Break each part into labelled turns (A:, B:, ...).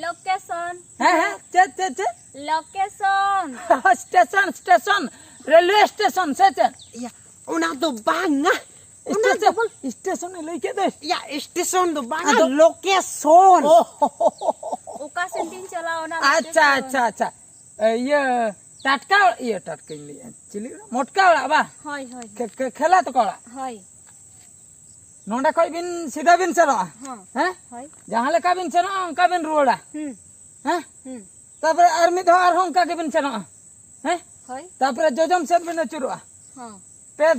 A: Location
B: हैं चे
A: location
B: station railway station से
C: Ya, una do banga.
B: Station लई के दे
C: Ya, station do banga.
B: Ado.
C: Location.
A: उका सेंटिंग चलाओ ना
B: अच्छा ये टटका ये टटका चिली मोटका वाला बा
A: हाय हाय
B: खेला तो कोड़ा
A: हाय
B: नोंडा कोई बिन सीधा बिन चलो
A: हां
B: हैं
A: हाय
B: जहां ले का बिन चलो उनका बिन रोड़ा हैं तब आर्मी धो आर हम का के बिन चलो हैं
A: हाय
B: तब जोजम से बिन चुरुआ
A: हां
B: पे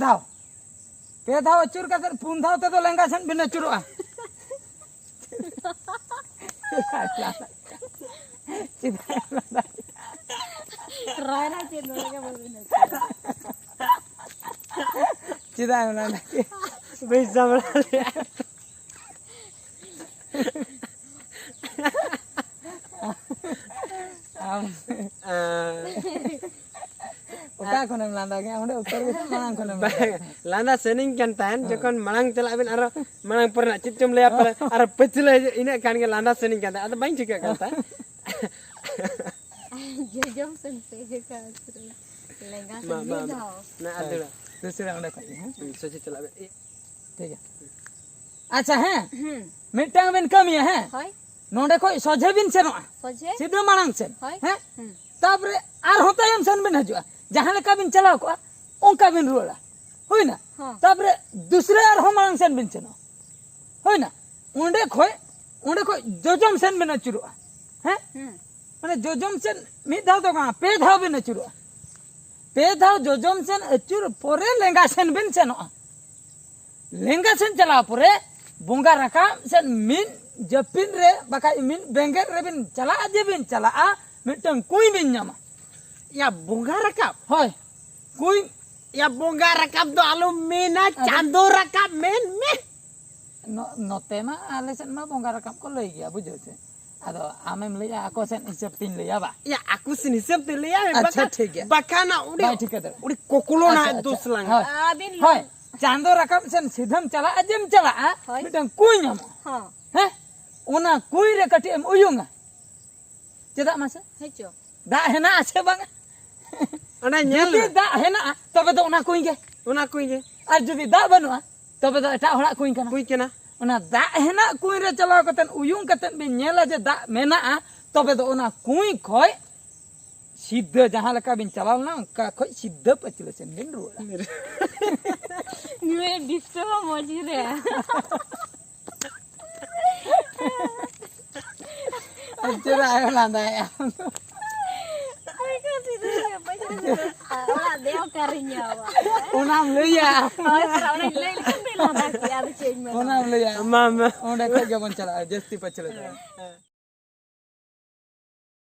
B: धाव चुर का पुन धाव तो लेंगा सन बिन चुरुआ
A: रायना के नोगे बोलने
B: चिदा ना
C: Bisa berlari.
B: Uka kono landa ke onde uttar ke manang kono
C: Landa sening kan tan jokon malang tela bin aro malang pernah cicum le apa aro pecile ini kan ke landa sening kan ada bain juga kan tan.
A: जजम संते का लेंगा संते जाओ
C: ना ada
B: दूसरा onde कोई हैं
C: soci tela bin
B: ठीक है अच्छा है मिटांग बिन कमी है
A: हाय
B: नोंडे कोई सोझे बिन सेनो
A: सोचे
B: सीधे मांग से
A: हाय
B: हैं तापरे आर होता यम सन बिन हजुआ जहां ले का बिन चलाओ को ओंका बिन रोला होई ना
A: हां
B: तापरे दूसरे आर हम मांग सन बिन सेनो होई ना ओंडे कोई जोजम सन बिन चुरुआ हैं माने जोजम सन मिद धाव तो का पे धाव बिन चुरुआ पे धाव जोजम सन अचुर पोरे लेंगा सन बिन सेनो लेंगा सन चला पुरे बोंगा रखा सन मिन जपिन रे बका मिन बेंगर रे बिन चला जे बिन चला आ मिटन कोई बिन न्यामा
C: ya bunga rakap
B: होय कोई
C: ya bunga rakap do alu mena chando rakap men me
B: नोते मा आले सन मा बोंगा रखा को लई गया बुझो से आदो आमेम ले आको सन हिसाब तीन ले बा
C: ya aku sini siap tu lihat
B: अच्छा ठीक है
C: bakana
B: भाई ठीक है
C: udah kokulo na dos lang
A: बिन
B: होय चांदो रखा सन सीधम चला अजम चला
A: होय।
B: मिटन कोई न्यामा
A: हां
B: हैं ओना कोई रे कटी एम उयुंगा चेदा मासे
A: हेचो
B: दा हेना आछे बांगा
C: ana nyel
B: जुदी दा हेना तबे तो ओना कोई के
C: una kuinge
B: और जुदी दा बनुआ तबे तो एटा हड़ा कोई कना
C: kui kena
B: ओना दा हेना कोई रे चलाव कतन उयुंग कतन बे नेला जे दा मेना तबे तो ओना कोई खोय सीधे जहां लका बिन चलाव ना का खोय सीधे पचले सेन बिन रुआ
A: न्यू डिस्टर्ब मजी रे
B: अच्छा आयो लांदा है
A: आई का सीधे पैसा वाला देव करिnya wa
B: ओना लइया
A: हाय सरावने ले लिखन बेला बाकी आद चेंज में
B: ओना लइया
C: mama
B: ओंडे खोय के बन चला जस्ती पचले